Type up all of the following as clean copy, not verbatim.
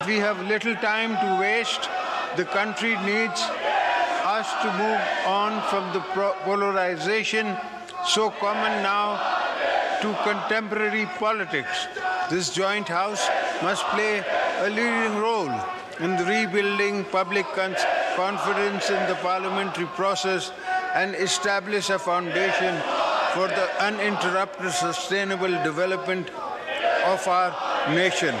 We have little time to waste. The country needs us to move on from the polarization so common now to contemporary politics. This joint house must play a leading role in the rebuilding public confidence in the parliamentary process and establish a foundation for the uninterrupted sustainable development of our nation.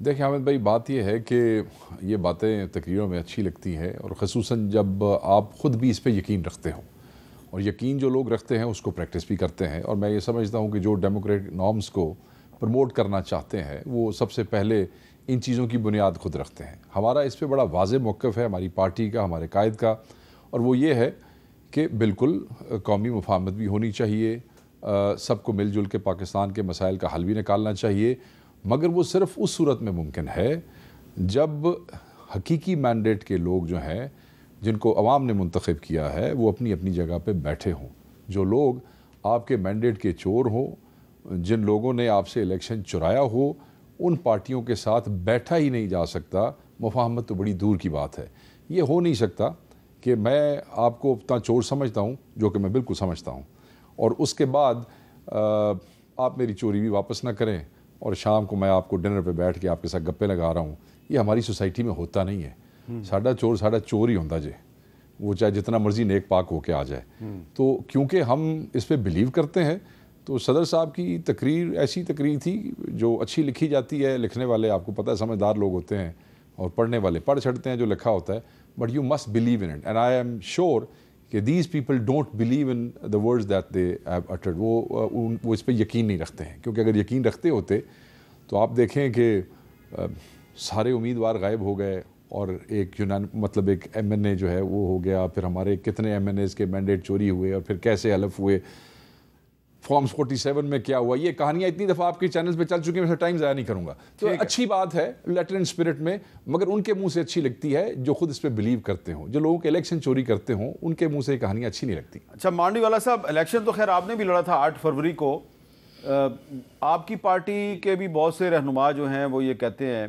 دیکھیں حامد بھائی، بات یہ ہے کہ یہ باتیں تقریروں میں اچھی لگتی ہیں، اور خصوصاً جب آپ خود بھی اس پہ یقین رکھتے ہوں، اور یقین جو لوگ رکھتے ہیں اس کو پریکٹس بھی کرتے ہیں. اور میں یہ سمجھتا ہوں کہ جو ڈیموکریٹک نارمز کو پروموٹ کرنا چاہتے ہیں وہ سب سے پہلے ان چیزوں کی بنیاد خود رکھتے ہیں. ہمارا اس پہ بڑا واضح موقف ہے ہماری پارٹی کا، ہمارے قائد کا، اور وہ یہ ہے کہ بالکل قومی مفاہمت بھی ہونی چاہیے، سب کو مل جل کے پاکستان کے مسائل کا حل بھی نکالنا چاہیے، مگر وہ صرف اس صورت میں ممکن ہے جب حقیقی مینڈیٹ کے لوگ جو ہیں، جن کو عوام نے منتخب کیا ہے، وہ اپنی اپنی جگہ پہ بیٹھے ہوں. جو لوگ آپ کے مینڈیٹ کے چور ہوں، جن لوگوں نے آپ سے الیکشن چرایا ہو، ان پارٹیوں کے ساتھ بیٹھا ہی نہیں جا سکتا. مفاہمت تو بڑی دور کی بات ہے. یہ ہو نہیں سکتا کہ میں آپ کو اتنا چور سمجھتا ہوں، جو کہ میں بالکل سمجھتا ہوں، اور اس کے بعد آپ میری چوری بھی واپس نہ کریں، اور شام کو میں آپ کو ڈنر پہ بیٹھ کے آپ کے ساتھ گپے لگا رہا ہوں. یہ ہماری سوسائٹی میں ہوتا نہیں ہے. ساڈا چور ہی ہوتا جے، وہ چاہے جتنا مرضی نیک پاک ہو کے آ جائے. تو کیونکہ ہم اس پہ بلیو کرتے ہیں، تو صدر صاحب کی تقریر ایسی تقریر تھی جو اچھی لکھی جاتی ہے. لکھنے والے آپ کو پتہ ہے سمجھدار لوگ ہوتے ہیں، اور پڑھنے والے پڑھ چھڑتے ہیں جو لکھا ہوتا ہے. But you must believe in it, and I am sure کہ these people don't believe in the words that they have uttered. وہ اس پہ یقین نہیں رکھتے ہیں، کیونکہ اگر یقین رکھتے ہوتے تو آپ دیکھیں کہ سارے امیدوار غائب ہو گئے، اور ایک مطلب ایک ایم این اے جو ہے وہ ہو گیا. پھر ہمارے کتنے ایم این ایز کے مینڈیٹ چوری ہوئے، اور پھر کیسے حلف ہوئے، فارمز 47 میں کیا ہوا. یہ کہانیاں اتنی دفعہ آپ کے چینلز پہ چل چکی ہیں، میں ٹائم ضائع نہیں کروں گا. تو اچھی بات ہے لیٹر اینڈ اسپرٹ میں، مگر ان کے منہ سے اچھی لگتی ہے جو خود اس پہ بلیو کرتے ہوں. جو لوگوں کے الیکشن چوری کرتے ہوں ان کے منہ سے یہ کہانیاں اچھی نہیں لگتی. اچھا مانڈی والا صاحب، الیکشن تو خیر آپ نے بھی لڑا تھا 8 فروری کو. آپ کی پارٹی کے بھی بہت سے رہنما جو ہیں وہ یہ کہتے ہیں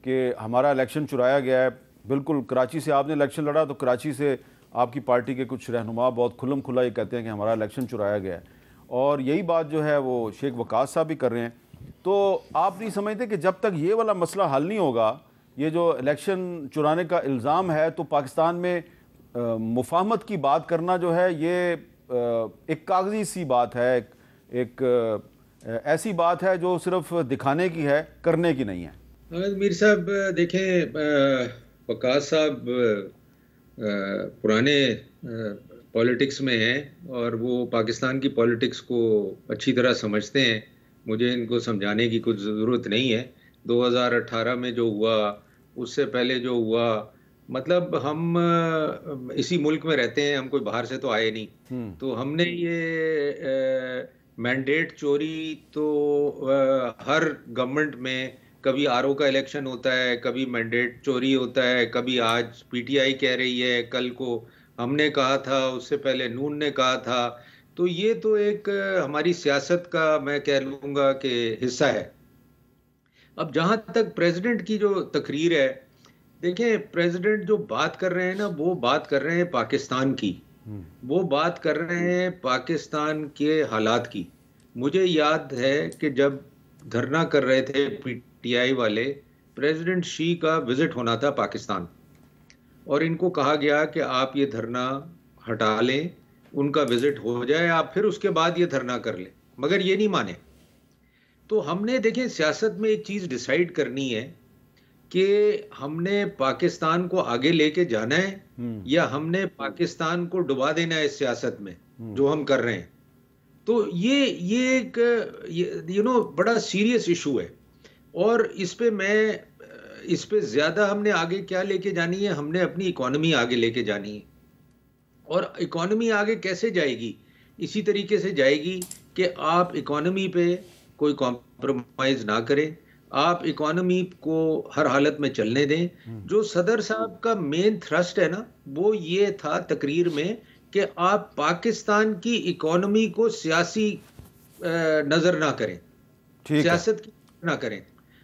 کہ ہمارا الیکشن چرایا گیا ہے. بالکل کراچی سے آپ نے الیکشن لڑا تو کراچی سے آپ کی پارٹی کے کچھ رہنما بہت کھلم کھلا یہ کہتے ہیں کہ ہمارا الیکشن چرایا گیا ہے، اور یہی بات جو ہے وہ شیخ وقاص صاحب بھی کر رہے ہیں. تو آپ نہیں سمجھتے کہ جب تک یہ والا مسئلہ حل نہیں ہوگا، یہ جو الیکشن چرانے کا الزام ہے، تو پاکستان میں مفاہمت کی بات کرنا جو ہے یہ ایک کاغذی سی بات ہے، ایک ایسی بات ہے جو صرف دکھانے کی ہے، کرنے کی نہیں ہے. میر صاحب دیکھیں، وقاص صاحب پرانے پولیٹکس میں ہیں، اور وہ پاکستان کی پولیٹکس کو اچھی طرح سمجھتے ہیں. مجھے ان کو سمجھانے کی کچھ ضرورت نہیں ہے. 2018 میں جو ہوا، اس سے پہلے جو ہوا، مطلب ہم اسی ملک میں رہتے ہیں، ہم کوئی باہر سے تو آئے نہیں. تو ہم نے یہ مینڈیٹ چوری تو ہر گورنمنٹ میں کبھی آر او کا الیکشن ہوتا ہے، کبھی مینڈیٹ چوری ہوتا ہے، کبھی آج پی ٹی آئی کہہ رہی ہے، کل کو ہم نے کہا تھا، اس سے پہلے نون نے کہا تھا. تو یہ تو ایک ہماری سیاست کا میں کہہ لوں گا کہ حصہ ہے. اب جہاں تک پریزیڈنٹ کی جو تقریر ہے، دیکھیں پریزیڈنٹ جو بات کر رہے ہیں نا، وہ بات کر رہے ہیں پاکستان کی، وہ بات کر رہے ہیں پاکستان کے حالات کی. مجھے یاد ہے کہ جب دھرنا کر رہے تھے پی ٹی آئی والے، پریزیڈنٹ شی کا وزٹ ہونا تھا پاکستان، اور ان کو کہا گیا کہ آپ یہ دھرنا ہٹا لیں، ان کا وزٹ ہو جائے، آپ پھر اس کے بعد یہ دھرنا کر لیں، مگر یہ نہیں مانے. تو ہم نے دیکھیں سیاست میں ایک چیز ڈیسائیڈ کرنی ہے کہ ہم نے پاکستان کو آگے لے کے جانا ہے یا ہم نے پاکستان کو ڈبا دینا ہے اس سیاست میں جو ہم کر رہے ہیں. تو یہ ایک بڑا سیریس ایشو ہے، اور اس پہ زیادہ ہم نے آگے کیا لے کے جانی ہے، ہم نے اپنی اکانومی آگے لے کے جانی ہے. اور اکانومی آگے کیسے جائے گی؟ اسی طریقے سے جائے گی کہ آپ اکانومی پہ کوئی کمپرومائز نہ کریں، آپ اکانومی کو ہر حالت میں چلنے دیں. جو صدر صاحب کا مین تھرسٹ ہے نا، وہ یہ تھا تقریر میں کہ آپ پاکستان کی اکانومی کو سیاسی نظر نہ کریں، سیاست کی نہ کریں،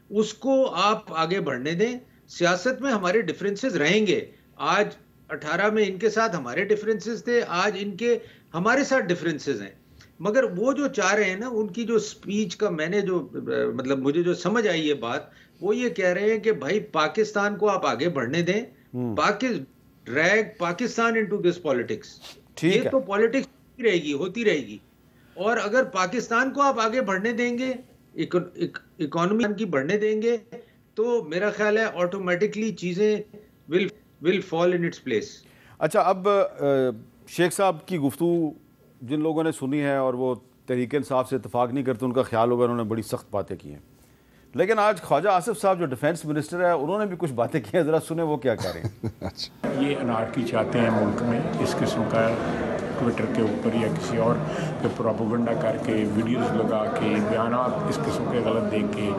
اس کو آپ آگے بڑھنے دیں. سیاست میں ہمارے ڈفرینسز رہیں گے. آج 18 میں ان کے ساتھ ہمارے ڈفرینسز تھے، آج ان کے ہمارے ساتھ ڈفرینسز ہیں. مگر وہ جو چاہ رہے ہیں نا، ان کی جو سپیچ کا میں نے جو مطلب مجھے جو سمجھ آئی یہ بات، وہ یہ کہہ رہے ہیں کہ بھائی پاکستان کو آپ آگے بڑھنے دیں، drag Pakistan into this politics. یہ تو پالیٹکس ہوتی رہے گی. اور اگر پاکستان کو آپ آگے بڑھنے دیں گے، اکانومی کی بڑھنے دیں گے، تو میرا خیال ہے آٹومیٹکلی چیزیں will fall in its place. اچھا، اب شیخ صاحب کی گفتگو جن لوگوں نے سنی ہے اور وہ تحریک انصاف سے اتفاق نہیں کرتے، ان کا خیال ہوگا انہوں نے بڑی سخت باتیں کی ہیں، لیکن آج خواجہ آصف صاحب جو ڈیفینس منسٹر ہے انہوں نے بھی کچھ باتیں کی ہیں، ذرا سنیں وہ کیا کہہ رہے ہیں۔ یہ انارکی چاہتے ہیں ملک میں، اس قسم کا ٹویٹر کے اوپر یا کسی اور پہ پروپیگنڈا کر کے، ویڈیوز لگا کے، بیانات اس قسم کے غلط دے کے،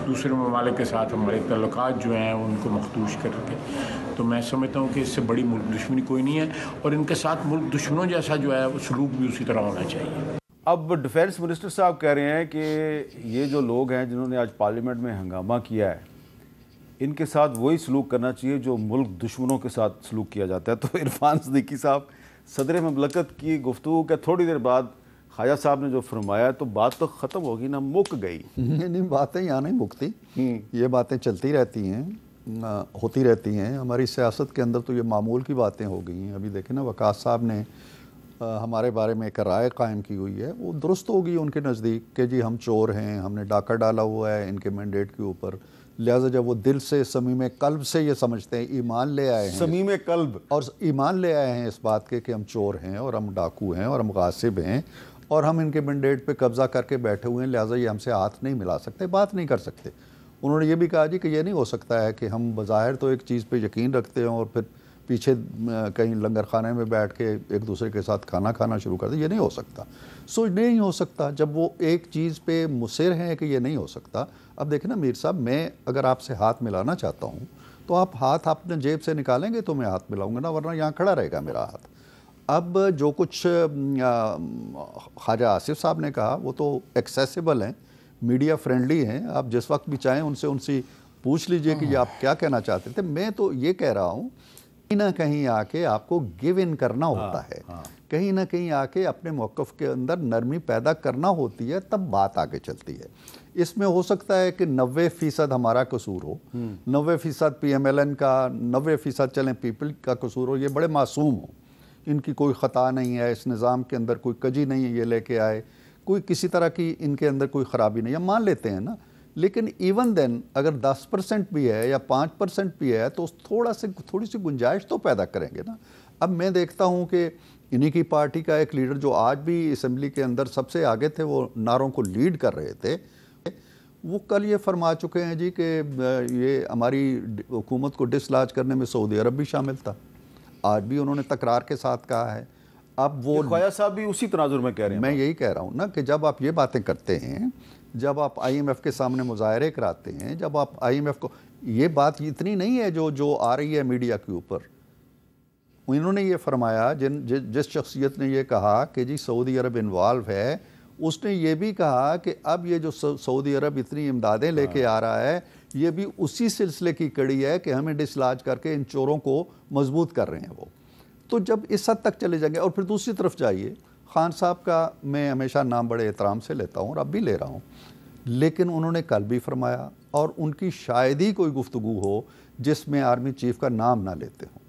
دوسرے ممالک کے ساتھ ہمارے تعلقات جو ہیں ان کو مخدوش کر کے، تو میں سمجھتا ہوں کہ اس سے بڑی ملک دشمنی کوئی نہیں ہے، اور ان کے ساتھ ملک دشمنوں جیسا جو ہے سلوک بھی اسی طرح ہونا چاہیے۔ اب ڈیفینس منسٹر صاحب کہہ رہے ہیں کہ یہ جو لوگ ہیں جنہوں نے آج پارلیمنٹ میں ہنگامہ کیا ہے، ان کے ساتھ وہی سلوک کرنا چاہیے جو ملک دشمنوں کے ساتھ سلوک کیا جاتا ہے۔ تو عرفان صدیقی صاحب، صدر مملکت کی گفتگو کے تھوڑی دیر بعد خواجہ صاحب نے جو فرمایا تو بات تو ختم ہوگی نا، مک گئی؟ نہیں، باتیں یہاں نہیں مکتی، یہ باتیں چلتی رہتی ہیں، ہوتی رہتی ہیں۔ ہماری سیاست کے اندر تو یہ معمول کی باتیں ہو گئی ہیں۔ ابھی دیکھیں نا، وقاص صاحب نے ہمارے بارے میں ایک رائے قائم کی ہوئی ہے، وہ درست ہوگی ان کے نزدیک کہ جی ہم چور ہیں، ہم نے ڈاکہ ڈالا ہوا ہے ان کے مینڈیٹ کے اوپر، لہٰذا جب وہ دل سے صمیم قلب سے یہ سمجھتے ہیں، ایمان لے آئے ہیں، صمیم قلب، اور ایمان لے آئے ہیں اس بات کے کہ ہم چور ہیں اور ہم ڈاکو ہیں اور ہم غاصب ہیں اور ہم ان کے مینڈیٹ پہ قبضہ کر کے بیٹھے ہوئے ہیں، لہٰذا یہ ہم سے ہاتھ نہیں ملا سکتے، بات نہیں کر سکتے۔ انہوں نے یہ بھی کہا جی کہ یہ نہیں ہو سکتا ہے کہ ہم بظاہر تو ایک چیز پہ یقین رکھتے ہیں اور پھر پیچھے کہیں لنگر خانے میں بیٹھ کے ایک دوسرے کے ساتھ کھانا کھانا شروع کر دیں، یہ نہیں ہو سکتا۔ نہیں ہو سکتا جب وہ ایک چیز پہ مصر ہیں کہ یہ نہیں ہو سکتا۔ اب دیکھیں نا میر صاحب، میں اگر آپ سے ہاتھ ملانا چاہتا ہوں تو آپ ہاتھ اپنے جیب سے نکالیں گے تو میں ہاتھ ملاؤں گا نا، ورنہ یہاں کھڑا رہے گا میرا ہاتھ۔ اب جو کچھ خواجہ آصف صاحب نے کہا وہ تو ایکسیسیبل ہیں، میڈیا فرینڈلی ہیں، آپ جس وقت بھی چاہیں ان سے پوچھ لیجئے کہ یہ آپ کیا کہنا چاہتے تھے۔ میں تو یہ کہہ رہا ہوں کہیں نہ کہیں آ کے آپ کو گیو ان کرنا ہوتا ہے، کہیں نہ کہیں آ کے اپنے موقف کے اندر نرمی پیدا کرنا ہوتی ہے، تب بات آگے چلتی ہے۔ اس میں ہو سکتا ہے کہ 90% ہمارا قصور ہو، 90% پی ایم ایل این کا، 90% چلیں پیپل کا قصور ہو، یہ بڑے معصوم ہوں، ان کی کوئی خطا نہیں ہے، اس نظام کے اندر کوئی کجی نہیں ہے یہ لے کے آئے، کوئی کسی طرح کی ان کے اندر کوئی خرابی نہیں ہے، مان لیتے ہیں نا۔ لیکن ایون دین اگر 10% بھی ہے یا 5% بھی ہے تو تھوڑی سی گنجائش تو پیدا کریں گے نا۔ اب میں دیکھتا ہوں کہ انہی کی پارٹی کا ایک لیڈر جو آج بھی اسمبلی کے اندر سب سے آگے تھے، وہ نعروں کو لیڈ کر رہے تھے، وہ کل یہ فرما چکے ہیں جی کہ یہ ہماری حکومت کو ڈس لاج کرنے میں سعودی عرب بھی شامل تھا، آج بھی انہوں نے تکرار کے ساتھ کہا ہے۔ اب وہ خواجہ صاحب بھی اسی تناظر میں کہہ رہے ہیں۔ میں یہی کہہ رہا ہوں نا کہ جب آپ یہ باتیں کرتے ہیں، جب آپ آئی ایم ایف کے سامنے مظاہرے کراتے ہیں، جب آپ آئی ایم ایف کو، یہ بات اتنی نہیں ہے جو آ رہی ہے میڈیا کے اوپر۔ انہوں نے یہ فرمایا، جس شخصیت نے یہ کہا کہ جی سعودی عرب انوالو ہے، اس نے یہ بھی کہا کہ اب یہ جو سعودی عرب اتنی امدادیں لے کے آ رہا ہے، یہ بھی اسی سلسلے کی کڑی ہے کہ ہمیں ڈسلاج کر کے ان چوروں کو مضبوط کر رہے ہیں وہ۔ تو جب اس حد تک چلے جائیں گے، اور پھر دوسری طرف جائیے، خان صاحب کا میں ہمیشہ نام بڑے احترام سے لیتا ہوں اور اب بھی لے رہا ہوں، لیکن انہوں نے کل بھی فرمایا، اور ان کی شاید ہی کوئی گفتگو ہو جس میں آرمی چیف کا نام نہ لیتے ہوں۔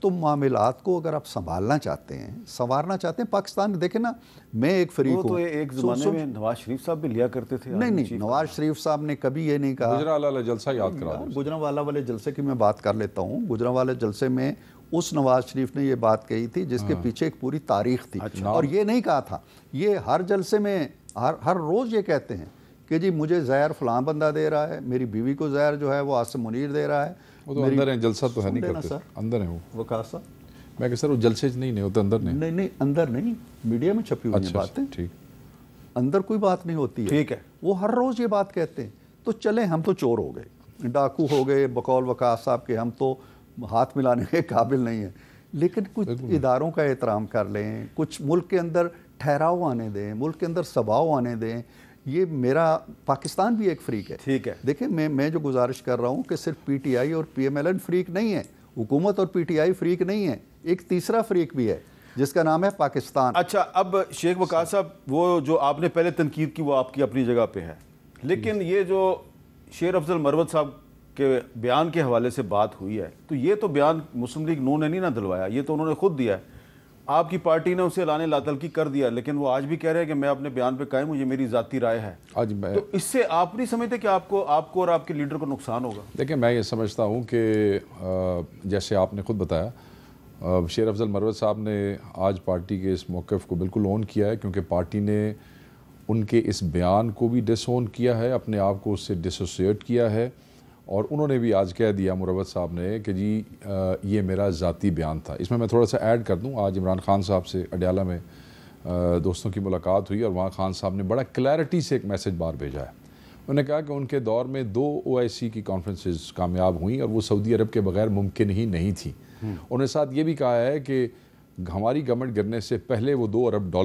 تو معاملات کو اگر آپ سنبھالنا چاہتے ہیں، سنوارنا چاہتے ہیں، پاکستان دیکھیں نا، میں ایک فریق ہوں۔ وہ تو ایک زمانے میں نواز شریف صاحب بھی لیا کرتے تھے۔ نہیں، نواز شریف صاحب نے کبھی یہ نہیں کہا۔ گجرانوالہ والا جلسہ یاد کرا دیں۔ گجرانوالہ والے جلسے کی میں بات کر لیتا ہوں۔ گجرانوالہ جلسے میں اس نواز شریف نے یہ بات کہی تھی جس کے پیچھے ایک پوری تاریخ تھی، اور یہ نہیں کہا تھا، یہ ہر جلسے میں ہر روز یہ کہتے ہیں کہ جی مجھے زہر فلاں بندہ دے رہا ہے، میری بیوی کو زہر جو ہے وہ عاصم منیر دے رہا ہے۔ وہ تو اندر ہیں، جلسہ تو ہے نہیں کرتے، اندر ہیں وہ۔ وقاص صاحب میں کہ سر وہ جلسے نہیں ہوتے، اندر نہیں، اندر نہیں، میڈیا میں چھپی ہوئی باتیں، ٹھیک، اندر کوئی بات نہیں ہوتی ہے، ٹھیک ہے۔ وہ ہر روز یہ بات کہتے ہیں۔ تو چلیں ہم تو چور ہو گئے، ڈاکو ہو گئے بقول وقاص صاحب کے، ہم تو ہاتھ ملانے کے قابل نہیں ہیں، لیکن کچھ اداروں کا احترام کر لیں، کچھ ملک کے اندر ٹھہراؤ آنے دیں، ملک کے اندر سباؤ آنے دیں۔ یہ میرا پاکستان بھی ایک فریق ہے، ٹھیک ہے۔ دیکھیں میں جو گزارش کر رہا ہوں کہ صرف پی ٹی آئی اور پی ایم ایل این فریق نہیں ہے، حکومت اور پی ٹی آئی فریق نہیں ہے، ایک تیسرا فریق بھی ہے جس کا نام ہے پاکستان۔ اچھا، اب شیخ وقاص صاحب، وہ جو آپ نے پہلے تنقید کی وہ آپ کی اپنی جگہ پہ ہے، لیکن یہ جو شیر افضل مروت صاحب کے بیان کے حوالے سے بات ہوئی ہے، تو یہ تو بیان مسلم لیگ نون نے نہیں نہ دلوایا، یہ تو انہوں نے خود دیا ہے۔ آپ کی پارٹی نے اسے اعلان لا تلقی کر دیا، لیکن وہ آج بھی کہہ رہے ہیں کہ میں اپنے بیان پہ قائم ہوں، یہ میری ذاتی رائے ہے. تو اس سے آپ نہیں سمجھتے کہ آپ کو اور آپ کے لیڈر کو نقصان ہوگا؟ دیکھیں میں یہ سمجھتا ہوں کہ جیسے آپ نے خود بتایا، شیر افضل مروت صاحب نے آج پارٹی کے اس موقف کو بالکل اون کیا ہے، کیونکہ پارٹی نے ان کے اس بیان کو بھی ڈس اون کیا ہے، اپنے آپ کو اس سے ڈسوسیٹ کیا ہے، اور انہوں نے بھی آج کہہ دیا مروت صاحب نے کہ جی یہ میرا ذاتی بیان تھا. اس میں تھوڑا سا ایڈ کر دوں، آج عمران خان صاحب سے اڈیالہ میں دوستوں کی ملاقات ہوئی، اور وہاں خان صاحب نے بڑا کلیئرٹی سے ایک میسج بار بھیجا ہے. انہوں نے کہا کہ ان کے دور میں 2 OIC کی کانفرنسز کامیاب ہوئیں اور وہ سعودی عرب کے بغیر ممکن ہی نہیں تھی. انہوں نے ساتھ یہ بھی کہا ہے کہ ہماری گورنمنٹ گرنے سے پہلے وہ $2 ارب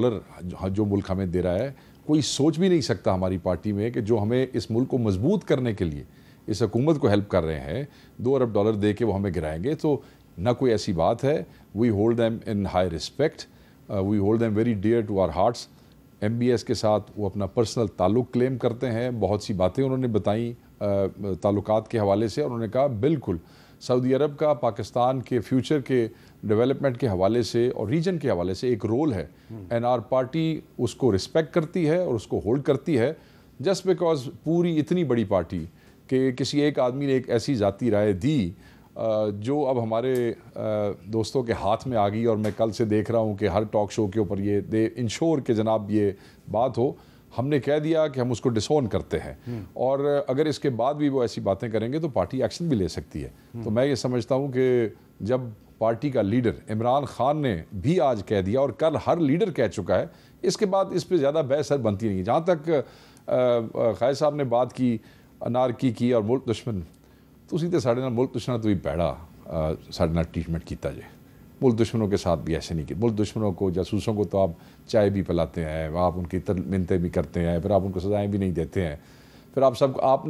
جو ملک ہمیں دے رہا ہے، کوئی سوچ بھی نہیں سکتا ہماری پارٹی میں کہ جو ہمیں اس ملک کو مضبوط کرنے کے لیے اس حکومت کو ہیلپ کر رہے ہیں، $2 ارب دے کے وہ ہمیں گرائیں گے. تو نہ کوئی ایسی بات ہے. We hold them in high respect, we hold them very dear to our hearts. MBS کے ساتھ وہ اپنا پرسنل تعلق کلیم کرتے ہیں. بہت سی باتیں انہوں نے بتائیں تعلقات کے حوالے سے. انہوں نے کہا بالکل سعودی عرب کا پاکستان کے فیوچر کے ڈیولپمنٹ کے حوالے سے اور ریجن کے حوالے سے ایک رول ہے، اینڈ آر پارٹی اس کو رسپیکٹ کرتی ہے اور اس کو ہولڈ کرتی ہے، جسٹ بیکاز پوری اتنی بڑی پارٹی کہ کسی ایک آدمی نے ایک ایسی ذاتی رائے دی جو اب ہمارے دوستوں کے ہاتھ میں آ گئی. اور میں کل سے دیکھ رہا ہوں کہ ہر ٹاک شو کے اوپر یہ دے انشور کہ جناب یہ بات ہو. ہم نے کہہ دیا کہ ہم اس کو ڈسون کرتے ہیں، اور اگر اس کے بعد بھی وہ ایسی باتیں کریں گے تو پارٹی ایکشن بھی لے سکتی ہے. تو میں یہ سمجھتا ہوں کہ جب پارٹی کا لیڈر عمران خان نے بھی آج کہہ دیا اور کل ہر لیڈر کہہ چکا ہے، اس کے بعد اس پہ زیادہ بحث بنتی نہیں. جہاں تک قائد صاحب نے بات کی انارکی کی اور ملک دشمن، تو اسی طرح ساڑھے نال ملک دشمن تو بھی پیڑا ساڑھے نال ٹریٹمنٹ کیتا جائے. ملک دشمنوں کے ساتھ بھی ایسے نہیں کہ ملک دشمنوں کو جاسوسوں کو تو آپ چائے بھی پلاتے ہیں، آپ ان کی منتیں بھی کرتے ہیں، پھر آپ ان کو سزائیں بھی نہیں دیتے ہیں. پھر آپ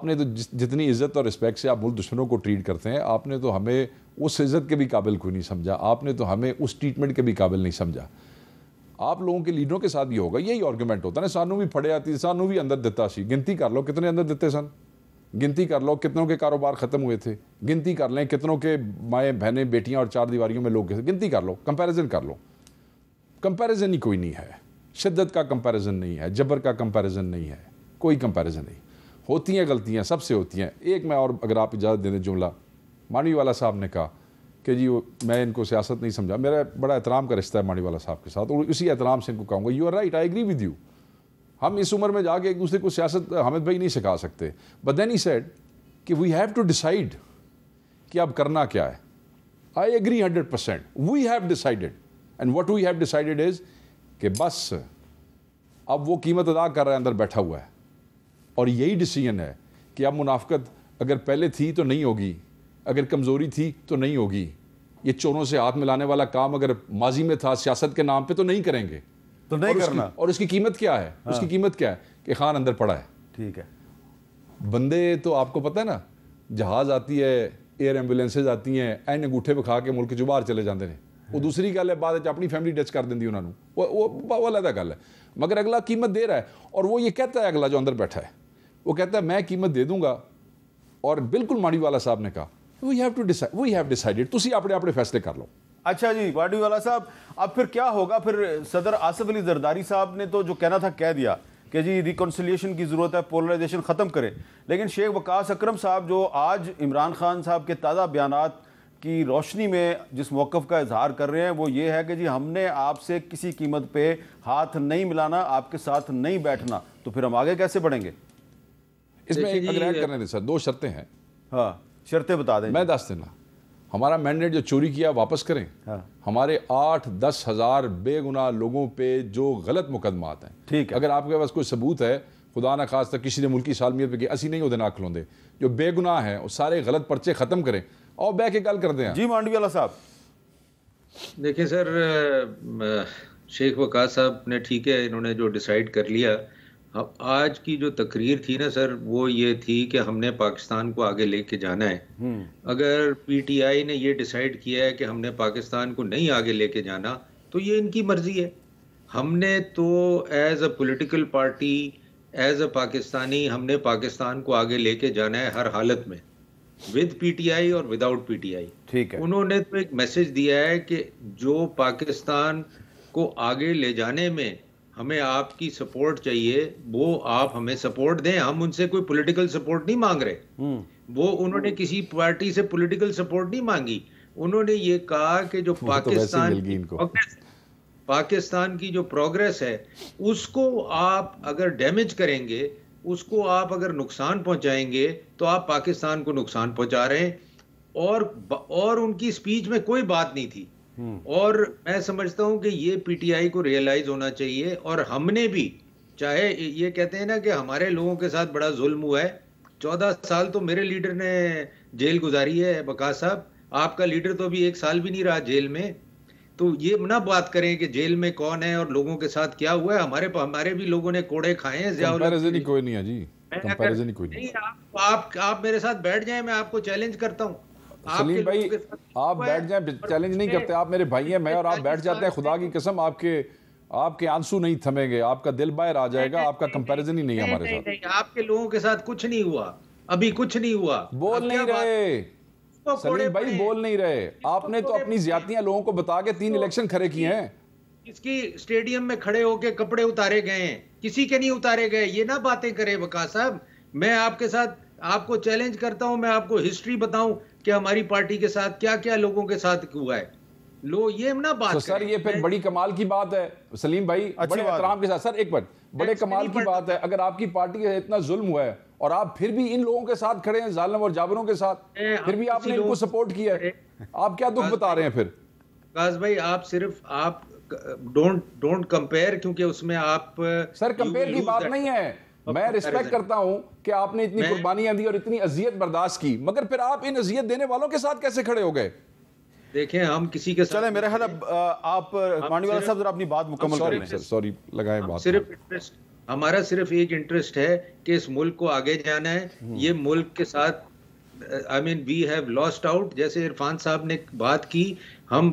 نے تو جتنی عزت اور رسپیکٹ سے آپ ملک دشمنوں کو ٹریٹ کرتے ہیں، آپ نے تو ہمیں اس عزت کے بھی قابل کوئی نہیں سمجھا، آپ نے تو ہمیں اس ٹریٹمنٹ کے بھی قابل نہیں سمجھا. آپ لوگوں کے لیڈروں کے ساتھ بھی ہوگا یہی آرگومنٹ ہوتا ہے نا، سانوں بھی پھڑے آتی، سانوں بھی اندر دیتا سی. گنتی کر لو کتنے اندر دیتے سن، گنتی کر لو کتنوں کے کاروبار ختم ہوئے تھے، گنتی کر لیں کتنوں کے مائیں بہنیں بیٹیاں اور 4 دیواریوں میں لوگ گئے تھے. گنتی کر لو، کمپیریزن کر لو. کمپیریزن ہی کوئی نہیں ہے، شدت کا کمپیریزن نہیں ہے، جبر کا کمپیریزن نہیں ہے، کوئی کمپیریزن نہیں. ہوتی ہیں غلطیاں، سب سے ہوتی ہیں. ایک میں اور اگر آپ اجازت دیں جملہ، مانوی والا صاحب نے کہا کہ جی میں ان کو سیاست نہیں سمجھا. میرا بڑا احترام کا رشتہ ہے مانوی والا صاحب کے ساتھ، اور اسی احترام سے ان کو کہوں گا you are right, I agree with you. ہم اس عمر میں جا کے ایک دوسرے کو سیاست حامد بھائی نہیں سکھا سکتے. بٹ دین ہی سیڈ کہ وی ہیو ٹو ڈیسائڈ کہ اب کرنا کیا ہے. I agree 100%. We have decided, and what we have decided is کہ بس اب وہ قیمت ادا کر رہا ہے، اندر بیٹھا ہوا ہے، اور یہی ڈیسیژن ہے کہ اب منافقت اگر پہلے تھی تو نہیں ہوگی، اگر کمزوری تھی تو نہیں ہوگی. یہ چوروں سے ہاتھ ملانے والا کام اگر ماضی میں تھا سیاست کے نام پہ تو نہیں کریں گے، تو نہیں کرنا. اور اس کی قیمت کیا ہے؟ اس کی قیمت کیا ہے کہ خان اندر پڑا ہے. ٹھیک ہے. بندے تو آپ کو پتہ ہے نا، جہاز آتی ہے، ایئر ایمبولینسز آتی ہیں، این انگوٹھے پہ کھا کے ملک چ باہر چلے جاندے ہیں. وہ دوسری گل ہے، بعد اپنی فیملی ڈچ کر دیں انہوں نے، وہ علیحدہ گل ہے. مگر اگلا قیمت دے رہا ہے، اور وہ یہ کہتا ہے، اگلا جو اندر بیٹھا ہے وہ کہتا ہے میں قیمت دے دوں گا. اور بالکل ماڑی والا صاحب نے کہا وی ہیو ڈیسائیڈڈ، تسی اپنے فیصلے کر لو. اچھا جی ماڑی والا صاحب، اب پھر کیا ہوگا؟ پھر صدر آصف علی زرداری صاحب نے تو جو کہنا تھا کہہ دیا کہ جی ریکنسیلیشن کی ضرورت ہے، پولرائزیشن ختم کرے. لیکن شیخ وقاص اکرم صاحب جو آج عمران خان صاحب کے تازہ بیانات کی روشنی میں جس موقف کا اظہار کر رہے ہیں وہ یہ ہے کہ جی ہم نے آپ سے کسی قیمت پہ ہاتھ نہیں ملانا، آپ کے ساتھ نہیں بیٹھنا. تو پھر ہم آگے کیسے بڑھیں گے؟ اس میں اگر ایڈ کرنے دیں سر، 2 شرطیں ہیں. ہاں شرطیں بتا دیں. میں 10 دینا، ہمارا مینڈیٹ جو چوری کیا واپس کریں. ہمارے 8-10 ہزار بے گناہ لوگوں پہ جو غلط مقدمات ہیں، ٹھیک ہے، اگر آپ کے پاس کوئی ثبوت ہے، خدا نہ خواستہ کسی نے ملکی سالمیت پہ کہ اسی نہیں وہ دن آنکھ لوندے، جو بے گناہ ہیں وہ سارے غلط پرچے ختم کریں اور بہ کے گل کر دیں. جی مانڈوی والا صاحب. دیکھیں سر، شیخ وقاص صاحب نے ٹھیک ہے، انہوں نے جو ڈیسائیڈ کر لیا. آج کی جو تقریر تھی نا سر، وہ یہ تھی کہ ہم نے پاکستان کو آگے لے کے جانا ہے. اگر پی ٹی آئی نے یہ ڈیسائیڈ کیا ہے کہ ہم نے پاکستان کو نہیں آگے لے کے جانا تو یہ ان کی مرضی ہے. ہم نے تو as a political party, as a Pakistani, ہم نے پاکستان کو آگے لے کے جانا ہے ہر حالت میں. with PTI اور وداؤٹ PTI. ٹھیک ہے. انہوں نے تو ایک میسج دیا ہے کہ جو پاکستان کو آگے لے جانے میں ہمیں آپ کی سپورٹ چاہیے وہ آپ ہمیں سپورٹ دیں. ہم ان سے کوئی پولیٹیکل سپورٹ نہیں مانگ رہے. وہ انہوں نے کسی پارٹی سے پولیٹیکل سپورٹ نہیں مانگی. انہوں نے یہ کہا کہ جو پاکستان کی جو پروگریس ہے اس کو آپ اگر ڈیمیج کریں گے, اس کو آپ اگر نقصان پہنچائیں گے تو آپ پاکستان کو نقصان پہنچا رہے ہیں. اور ان کی سپیچ میں کوئی بات نہیں تھی. اور میں سمجھتا ہوں کہ یہ PTI کو ریئلائز ہونا چاہیے. اور ہم نے بھی, چاہے یہ کہتے ہیں نا کہ ہمارے لوگوں کے ساتھ بڑا ظلم ہوا ہے, 14 سال تو میرے لیڈر نے جیل گزاری ہے. وقاص صاحب, آپ کا لیڈر تو ابھی 1 سال بھی نہیں رہا جیل میں. تو یہ نہ بات کریں کہ جیل میں کون ہے اور لوگوں کے ساتھ کیا ہوا ہے. ہمارے بھی لوگوں نے کوڑے کھائے ہیں. کمپیریزن ہی کوئی نہیں ہے جی, کمپیریزن ہی کوئی نہیں. آپ میرے ساتھ بیٹھ جائیں, میں آپ کو چیلنج کرتا ہوں. سلیم بھائی آپ بیٹھ جائیں, چیلنج نہیں کرتے. آپ میرے بھائی ہیں, میں اور آپ بیٹھ جاتے ہیں. خدا کی قسم آپ کے آنسو نہیں تھمیں گے, آپ کا دل باہر آ جائے گا. آپ کا کمپیریزن ہی نہیں ہے ہمارے ساتھ. آپ کے لوگوں کے ساتھ کچھ نہیں ہوا, ابھی کچھ نہیں ہوا. بول نہیں رہے سلیم بھائی, بول نہیں رہے. آپ نے تو اپنی زیادتیاں لوگوں کو بتا کے 3 الیکشن کھڑے کیے ہیں. اس کی اسٹیڈیم میں کھڑے ہو کے کپڑے اتارے گئے ہیں, کسی کے نہیں اتارے گئے. یہ نہ باتیں کرے وقاص صاحب. میں آپ کے ساتھ آپ کو چیلنج کرتا ہوں, میں آپ کو ہسٹری بتاؤں کہ ہماری پارٹی کے ساتھ کیا کیا لوگوں کے ساتھ ہوا ہے. یہ نہ بات سر, یہ پھر بڑی کمال کی بات ہے سلیم بھائی, بڑے احترام کے ساتھ. سر ایک منٹ, بڑے کمال کی بات ہے اگر آپ کی پارٹی کا اتنا ظلم ہوا ہے اور آپ پھر بھی ان لوگوں کے ساتھ کھڑے ہیں, ظالم اور جابروں کے ساتھ, پھر بھی آپ نے ان کو سپورٹ کیا ہے. آپ کیا دکھ بتا رہے ہیں پھر؟ وقاص بھائی, آپ ڈونٹ کمپیئر, کیونکہ اس میں آپ سر کمپیئر کی بات نہیں ہے. میں رسپیکٹ کرتا ہوں کہ آپ نے اتنی قربانیاں دی اور اتنی اذیت برداشت کی, مگر پھر آپ ان اذیت دینے والوں کے ساتھ کیسے کھڑے ہو گئے؟ دیکھیں ہم کسی کے ساتھ چلیں, میرے خیال آپ مانوی والا صاحب ذرا اپنی بات مکمل کر لیں. سوری لگائیں بات. ہمارا صرف ایک انٹرسٹ ہے کہ اس ملک کو آگے جانا ہے. یہ ملک کے ساتھ we have lost out. جیسے عرفان صاحب نے بات کی, ہم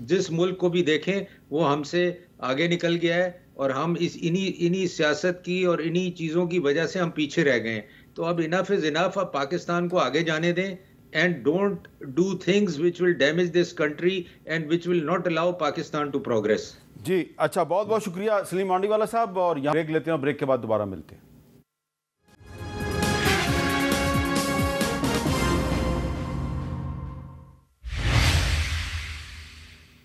جس ملک کو بھی دیکھیں وہ ہم سے آگے نکل گیا ہے, اور ہم انہی سیاست کی اور انہی چیزوں کی وجہ سے ہم پیچھے رہ گئے ہیں. تو اب enough is enough. اب پاکستان کو آگے جانے دیں, and don't do things which will damage this country and which will not allow Pakistan to progress. جی اچھا, بہت بہت شکریہ سلیم مانڈی والا صاحب. اور یہاں بریک لیتے ہیں, بریک کے بعد دوبارہ ملتے ہیں.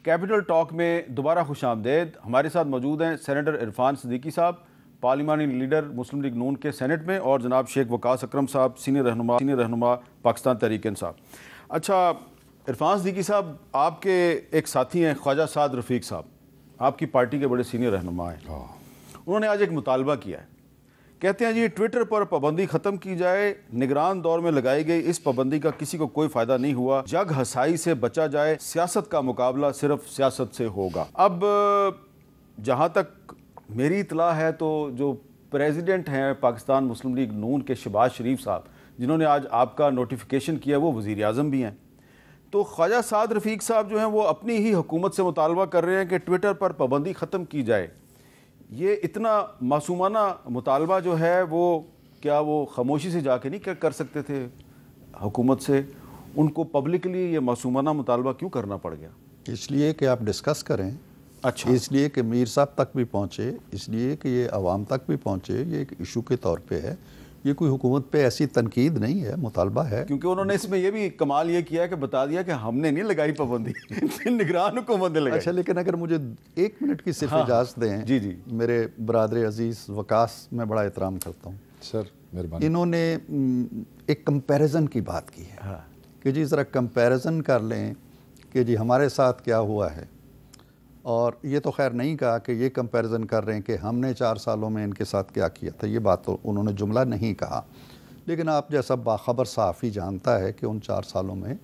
کیپٹل ٹاک میں دوبارہ خوش آمدید. ہمارے ساتھ موجود ہیں سینیٹر عرفان صدیقی صاحب, پارلیمانی لیڈر مسلم لیگ نون کے سینٹ میں, اور جناب شیخ وقاص اکرم صاحب, سینئر رہنما پاکستان تحریک انصاف. اچھا عرفان صدیقی صاحب, آپ کے ایک ساتھی ہیں خواجہ سعد رفیق صاحب, آپ کی پارٹی کے بڑے سینئر رہنما ہیں. انہوں نے آج ایک مطالبہ کیا ہے. کہتے ہیں جی ٹویٹر پر پابندی ختم کی جائے, نگران دور میں لگائی گئی اس پابندی کا کسی کو کوئی فائدہ نہیں ہوا, جگ ہسائی سے بچا جائے, سیاست کا مقابلہ صرف سیاست سے ہوگا. اب جہاں تک میری اطلاع ہے تو جو پریزیڈنٹ ہیں پاکستان مسلم لیگ نون کے شہباز شریف صاحب, جنہوں نے آج آپ کا نوٹیفیکیشن کیا, وہ وزیر اعظم بھی ہیں. تو خواجہ سعد رفیق صاحب جو ہیں وہ اپنی ہی حکومت سے مطالبہ کر رہے ہیں کہ ٹویٹر پر پابندی ختم کی جائے. یہ اتنا معصومانہ مطالبہ جو ہے وہ کیا وہ خاموشی سے جا کے نہیں کر سکتے تھے حکومت سے؟ ان کو پبلکلی یہ معصومانہ مطالبہ کیوں کرنا پڑ گیا؟ اس لیے کہ آپ ڈسکس کریں. اچھا, اس لیے کہ میر صاحب تک بھی پہنچے, اس لیے کہ یہ عوام تک بھی پہنچے. یہ ایک ایشو کے طور پہ ہے, یہ کوئی حکومت پہ ایسی تنقید نہیں ہے, مطالبہ ہے. کیونکہ انہوں نے اس میں یہ بھی کمال یہ کیا کہ بتا دیا کہ ہم نے نہیں لگائی پابندی, نگران حکومت نے لگائی. اچھا, لیکن اگر مجھے 1 منٹ کی صرف اجازت دیں. جی جی. میرے برادر عزیز وقاص, میں بڑا احترام کرتا ہوں سر, مہربانی. انہوں نے ایک کمپیریزن کی بات کی ہے کہ جی ذرا کمپیریزن کر لیں کہ جی ہمارے ساتھ کیا ہوا ہے. اور یہ تو خیر نہیں کہا کہ یہ کمپیریزن کر رہے ہیں کہ ہم نے 4 سالوں میں ان کے ساتھ کیا کیا تھا. یہ بات تو انہوں نے جملہ نہیں کہا, لیکن آپ جیسا باخبر صحافی جانتا ہے کہ ان 4 سالوں میں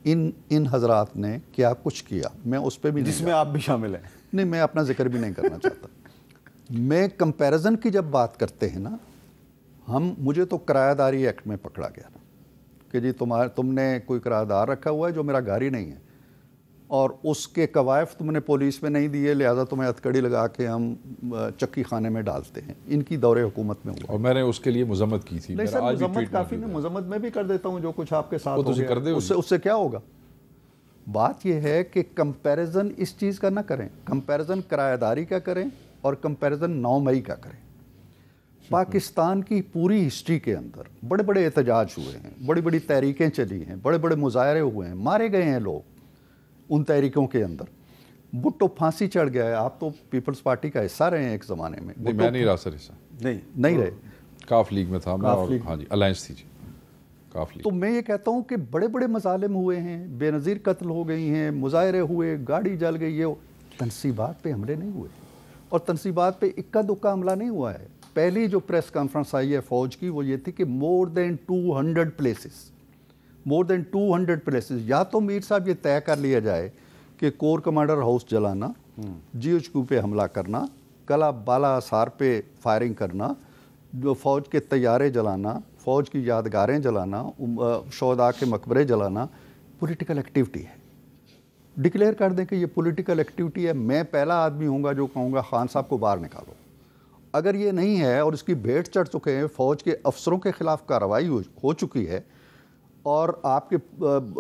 ان حضرات نے کیا کچھ کیا. میں اس پہ بھی جس میں آپ بھی شامل ہیں. نہیں, میں اپنا ذکر بھی نہیں کرنا چاہتا. میں کمپیریزن کی جب بات کرتے ہیں نا, مجھے تو کرایہ داری ایکٹ میں پکڑا گیا نا کہ جی تم نے کوئی کرایہ دار رکھا ہوا ہے جو میرا گھر ہی نہیں ہے. اور اس کے قوائف تم نے پولیس میں نہیں دیے، لہٰذا تمہیں ہتھکڑی لگا کے ہم چکی خانے میں ڈالتے ہیں. ان کی دور حکومت میں ہوا. اور میں نے اس کے لیے مذمت کی تھی. نہیں سر، مذمت کافی نہیں، مذمت میں بھی کر دیتا ہوں جو کچھ آپ کے ساتھ ہو گیا اس سے کیا ہوگا. بات یہ ہے کہ کمپیریزن اس چیز کا نہ کریں. کمپیریزن کرایہ داری کا کریں اور کمپیریزن 9 مئی کا کریں. پاکستان کی پوری ہسٹری کے اندر بڑے بڑے احتجاج ہوئے ہیں، بڑی بڑی تحریکیں چلی ہیں، بڑے بڑے مظاہرے ہوئے ہیں، مارے گئے ہیں لوگ ان تحریکوں کے اندر. بھٹو پھانسی چڑھ گیا ہے. آپ تو پیپلز پارٹی کا حصہ رہے ہیں ایک زمانے میں. میں نہیں رہا سر حصہ. نہیں رہے. کاف لیگ میں تھا میں. ہاں جی، الائنس تھی جی کاف لیگ. تو میں یہ کہتا ہوں کہ بڑے بڑے مظالم ہوئے ہیں، بے نظیر قتل ہو گئی ہیں، مظاہرے ہوئے، گاڑی جل گئی. یہ تنصیبات پہ حملے نہیں ہوئے، اور تنصیبات پہ اکا دکا حملہ نہیں ہوا ہے. پہلی جو پریس کانفرنس آئی ہے فوج کی وہ یہ تھی کہ مور دین 200 پلیسز. یا تو میر صاحب یہ طے کر لیا جائے کہ کور کمانڈر ہاؤس جلانا، جی ایچ کیو پہ حملہ کرنا، کلا بالا آثار پہ فائرنگ کرنا، جو فوج کے طیارے جلانا، فوج کی یادگاریں جلانا، شہداء کے مقبرے جلانا پولیٹیکل ایکٹیویٹی ہے. ڈکلیئر کر دیں کہ یہ پولیٹیکل ایکٹیویٹی ہے. میں پہلا آدمی ہوں گا جو کہوں گا خان صاحب کو باہر نکالو. اگر یہ نہیں ہے اور اس کی بھیٹ چڑھ چکے ہیں، فوج کے افسروں کے خلاف کارروائی ہو چکی ہے، اور آپ کے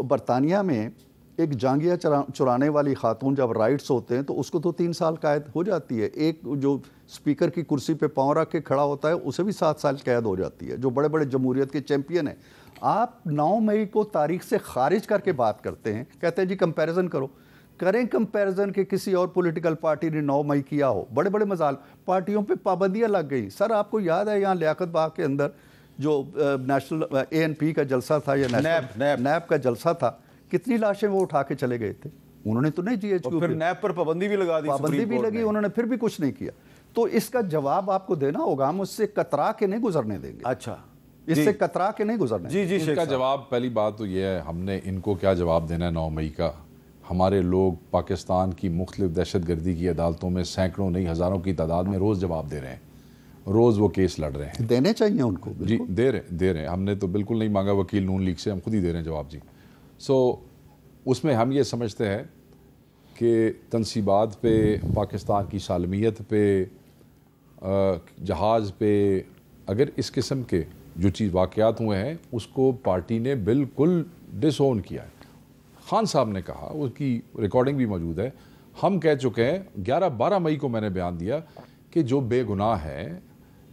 برطانیہ میں ایک جانگیہ چرانے والی خاتون جب رائٹس ہوتے ہیں تو اس کو تو 3 سال قید ہو جاتی ہے. ایک جو اسپیکر کی کرسی پہ پاؤں رکھ کے کھڑا ہوتا ہے اسے بھی 7 سال قید ہو جاتی ہے، جو بڑے بڑے جمہوریت کے چیمپئن ہیں. آپ 9 مئی کو تاریخ سے خارج کر کے بات کرتے ہیں، کہتے ہیں جی کمپیریزن کرو. کریں کمپیریزن کہ کسی اور پولیٹیکل پارٹی نے 9 مئی کیا ہو. بڑے بڑے مظالم، پارٹیوں پہ پابندیاں لگ گئی. سر آپ کو یاد ہے یہاں لیاقت باغ کے اندر جو نیشنل ANP کا جلسہ تھا یا نیب کا جلسہ تھا، کتنی لاشیں وہ اٹھا کے چلے گئے تھے. انہوں نے تو نہیں جی ایچ کیو پھر نیب پر پابندی بھی لگا دی، پابندی بھی لگی، انہوں نے پھر بھی کچھ نہیں کیا. تو اس کا جواب آپ کو دینا ہوگا. ہم اس سے کترا کے نہیں گزرنے دیں گے. اچھا، اس سے کترا کے نہیں گزرنے. جی اس کا جواب پہلی بات تو یہ ہے، ہم نے ان کو کیا جواب دینا ہے 9 مئی کا. ہمارے لوگ پاکستان کی مختلف دہشت گردی کی عدالتوں میں سینکڑوں نہیں ہزاروں کی تعداد میں روز جواب دے رہے ہیں، روز وہ کیس لڑ رہے ہیں. دینے چاہیے ان کو. جی دے رہے ہیں. ہم نے تو بالکل نہیں مانگا وکیل نون لیگ سے، ہم خود ہی دے رہے ہیں جواب جی. اس میں ہم یہ سمجھتے ہیں کہ تنصیبات پہ، پاکستان کی سالمیت پہ، جہاز پہ، اگر اس قسم کے جو چیز واقعات ہوئے ہیں اس کو پارٹی نے بالکل ڈس اون کیا ہے. خان صاحب نے کہا، اس کی ریکارڈنگ بھی موجود ہے، ہم کہہ چکے ہیں 11-12 مئی کو میں نے بیان دیا کہ جو بے گناہ ہیں،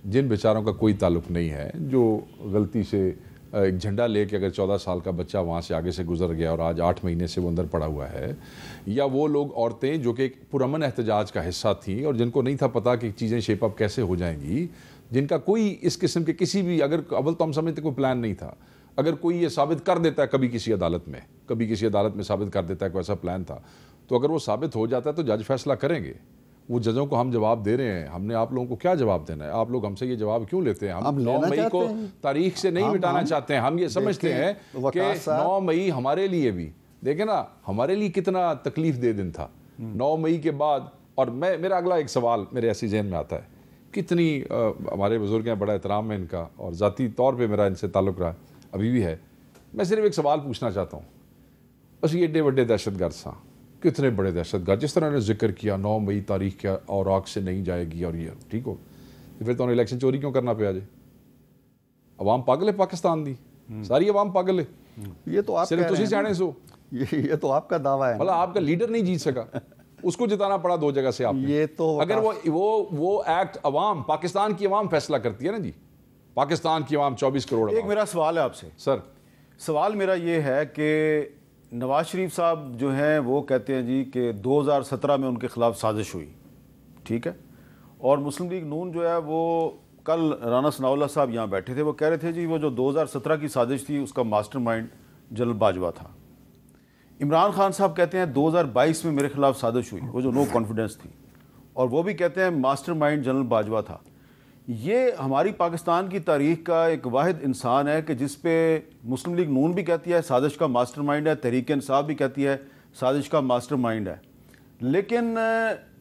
جن بیچاروں کا کوئی تعلق نہیں ہے، جو غلطی سے ایک جھنڈا لے کے اگر 14 سال کا بچہ وہاں سے آگے سے گزر گیا اور آج 8 مہینے سے وہ اندر پڑا ہوا ہے، یا وہ لوگ عورتیں جو کہ ایک پرامن احتجاج کا حصہ تھیں اور جن کو نہیں تھا پتہ کہ چیزیں شیپ اپ کیسے ہو جائیں گی، جن کا کوئی اس قسم کے کسی بھی، اگر اول تو ہم سمجھتے کوئی پلان نہیں تھا، اگر کوئی یہ ثابت کر دیتا ہے کبھی کسی عدالت میں ثابت کر دیتا ہے کہ ایسا پلان تھا، تو اگر وہ ثابت ہو جاتا ہے تو جج فیصلہ کریں گے. وہ ججوں کو ہم جواب دے رہے ہیں. ہم نے آپ لوگوں کو کیا جواب دینا ہے؟ آپ لوگ ہم سے یہ جواب کیوں لیتے ہیں؟ ہم 9 مئی کو تاریخ سے نہیں مٹانا چاہتے ہیں. ہم یہ سمجھتے ہیں کہ 9 مئی ہمارے لیے بھی، دیکھیں نا ہمارے لیے کتنا تکلیف دہ دن تھا 9 مئی کے بعد. اور میرا اگلا ایک سوال میرے ایسی ذہن میں آتا ہے، کتنی ہمارے بزرگ ہیں، بڑا احترام ہے ان کا، اور ذاتی طور پہ میرا ان سے تعلق رہا، ابھی بھی ہے. میں صرف ایک سوال پوچھنا چاہتا ہوں. بس یہ ایڈے بڑے دہشت گرد سا، کتنے بڑے دہشت گرد، جس طرح نے ذکر کیا 9 مئی تاریخ کیا اور آگ سے نہیں جائے گی، اور یہ ٹھیک ہو، پھر تو انہیں الیکشن چوری کیوں کرنا پہ آ جائے؟ عوام پاگل ہے، پاکستان دی ساری عوام پاگل ہے. یہ تو آپ صرف تسی سیانے سو، یہ تو آپ کا دعویٰ ہے. بھلا آپ کا لیڈر نہیں جیت سکا، اس کو جتانا پڑا 2 جگہ سے آپ نے. یہ تو اگر وہ ایکٹ عوام، پاکستان کی عوام فیصلہ کرتی ہے نا جی، پاکستان کی عوام 24 کروڑ. ایک میرا سوال ہے آپ سے سر. سوال میرا یہ ہے کہ نواز شریف صاحب جو ہیں وہ کہتے ہیں جی کہ 2017 میں ان کے خلاف سازش ہوئی، ٹھیک ہے، اور مسلم لیگ نون جو ہے وہ کل رانا ثناء اللہ صاحب یہاں بیٹھے تھے، وہ کہہ رہے تھے جی وہ جو 2017 کی سازش تھی اس کا ماسٹر مائنڈ جنرل باجوہ تھا. عمران خان صاحب کہتے ہیں 2022 میں میرے خلاف سازش ہوئی، وہ جو نو کانفیڈنس تھی، اور وہ بھی کہتے ہیں ماسٹر مائنڈ جنرل باجوہ تھا. یہ ہماری پاکستان کی تاریخ کا ایک واحد انسان ہے کہ جس پہ مسلم لیگ نون بھی کہتی ہے سازش کا ماسٹر مائنڈ ہے، تحریک انصاف بھی کہتی ہے سازش کا ماسٹر مائنڈ ہے، لیکن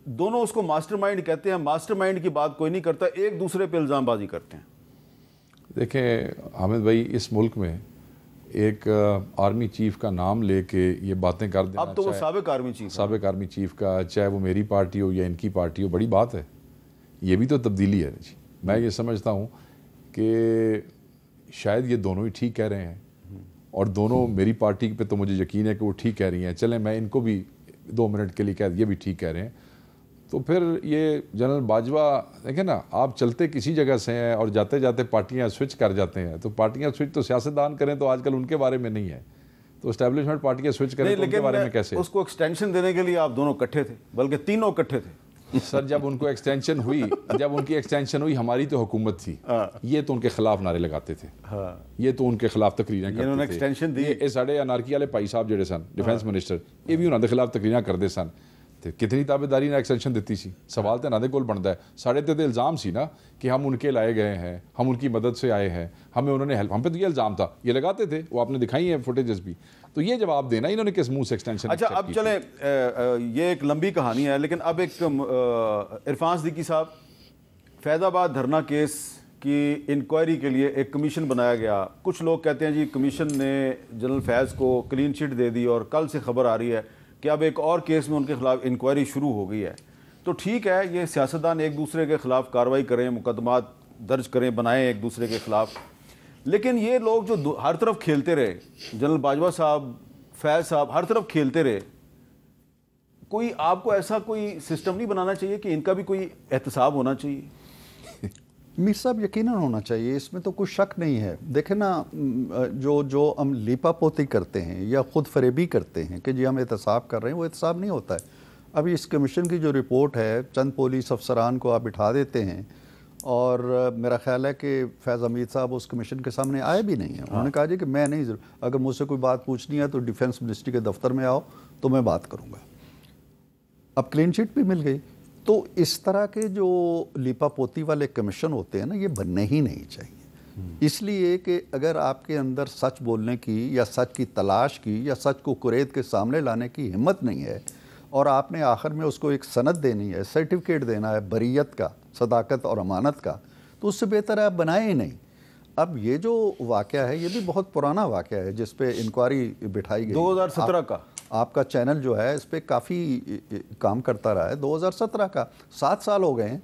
دونوں اس کو ماسٹر مائنڈ کہتے ہیں. ماسٹر مائنڈ کی بات کوئی نہیں کرتا، ایک دوسرے پہ الزام بازی کرتے ہیں. دیکھیں حامد بھائی، اس ملک میں ایک آرمی چیف کا نام لے کے یہ باتیں کر دینا، اب تو وہ سابق آرمی چیف، سابق آرمی چیف کا، چاہے وہ میری پارٹی ہو یا ان کی پارٹی ہو، بڑی بات ہے، یہ بھی تو تبدیلی ہے جی۔ میں یہ سمجھتا ہوں کہ شاید یہ دونوں ہی ٹھیک کہہ رہے ہیں، اور دونوں میری پارٹی پہ تو مجھے یقین ہے کہ وہ ٹھیک کہہ رہی ہیں، چلیں میں ان کو بھی 2 منٹ کے لیے کہہ یہ بھی ٹھیک کہہ رہے ہیں۔ تو پھر یہ جنرل باجوہ دیکھیں نا، آپ چلتے کسی جگہ سے ہیں اور جاتے جاتے پارٹیاں سوئچ کر جاتے ہیں، تو پارٹیاں سوئچ تو سیاستدان کریں تو آج کل ان کے بارے میں نہیں ہے، تو اسٹیبلشمنٹ پارٹیاں سوئچ کریں تو ان کے بارے میں کیسے؟ اس کو ایکسٹینشن دینے کے لیے آپ دونوں اکٹھے تھے، بلکہ تینوں اکٹھے تھے سر۔ جب ان کو ایکسٹینشن ہوئی، جب ان کی ایکسٹینشن ہوئی، ہماری تو حکومت تھی، یہ تو ان کے خلاف نعرے لگاتے تھے، یہ تو ان کے خلاف تقریریں کرتے تھے۔ یہ ساڑھے انارکی والے پائی صاحب جڑے سن ڈیفینس منسٹر، یہ بھی انہوں نے خلاف تقریریں کرتے سن، کتنی تابعداری نے ایکسٹینشن دیتی سی؟ سوال تو انہوں کول بنتا ہے، ساڑھے تے الزام سی نا کہ ہم ان کے لائے گئے ہیں، ہم ان کی مدد سے آئے ہیں، ہمیں انہوں نے ہیلپ، ہم پہ تو یہ الزام تھا، یہ لگاتے تھے، وہ آپ نے دکھائی ہیں فوٹیجز بھی، تو یہ جواب دینا انہوں نے کس منہ سے ایکسٹینشن۔ اچھا اب چلیں، یہ ایک لمبی کہانی ہے، لیکن اب ایک عرفان صدیقی صاحب، فیض آباد دھرنا کیس کی انکوائری کے لیے ایک کمیشن بنایا گیا، کچھ لوگ کہتے ہیں جی کمیشن نے جنرل فیض کو کلین چٹ دے دی، اور کل سے خبر آ رہی ہے کہ اب ایک اور کیس میں ان کے خلاف انکوائری شروع ہو گئی ہے۔ تو ٹھیک ہے، یہ سیاستدان ایک دوسرے کے خلاف کارروائی کریں، مقدمات درج کریں، بنائیں ایک دوسرے کے خلاف، لیکن یہ لوگ جو ہر طرف کھیلتے رہے، جنرل باجوہ صاحب، فیض صاحب، ہر طرف کھیلتے رہے، کوئی آپ کو ایسا کوئی سسٹم نہیں بنانا چاہیے کہ ان کا بھی کوئی احتساب ہونا چاہیے؟ میر صاحب یقیناً ہونا چاہیے، اس میں تو کوئی شک نہیں ہے۔ دیکھیں نا، جو ہم لیپا پوتی کرتے ہیں یا خود فریبی کرتے ہیں کہ جی ہم احتساب کر رہے ہیں، وہ احتساب نہیں ہوتا ہے۔ ابھی اس کمیشن کی جو رپورٹ ہے، چند پولیس افسران کو آپ بٹھا دیتے ہیں، اور میرا خیال ہے کہ فیض حمید صاحب اس کمیشن کے سامنے آئے بھی نہیں ہیں۔ انہوں نے کہا جی کہ میں نہیں، اگر مجھ سے کوئی بات پوچھنی ہے تو ڈیفینس منسٹری کے دفتر میں آؤ تو میں بات کروں گا۔ اب کلین چٹ بھی مل گئی۔ تو اس طرح کے جو لیپا پوتی والے کمیشن ہوتے ہیں نا، یہ بننے ہی نہیں چاہیے، اس لیے کہ اگر آپ کے اندر سچ بولنے کی یا سچ کی تلاش کی یا سچ کو قریت کے سامنے لانے کی ہمت نہیں ہے، اور آپ نے آخر میں اس کو ایک سند دینی ہے، سرٹیفکیٹ دینا ہے بریت کا، صداقت اور امانت کا، تو اس سے بہتر ہے آپ بنائیں ہی نہیں۔ اب یہ جو واقعہ ہے، یہ بھی بہت پرانا واقعہ ہے جس پہ انکوائری بٹھائی گئی، 2017 کا۔ آپ کا چینل جو ہے اس پہ کافی کام کرتا رہا ہے، 2017 کا، 7 سال ہو گئے ہیں۔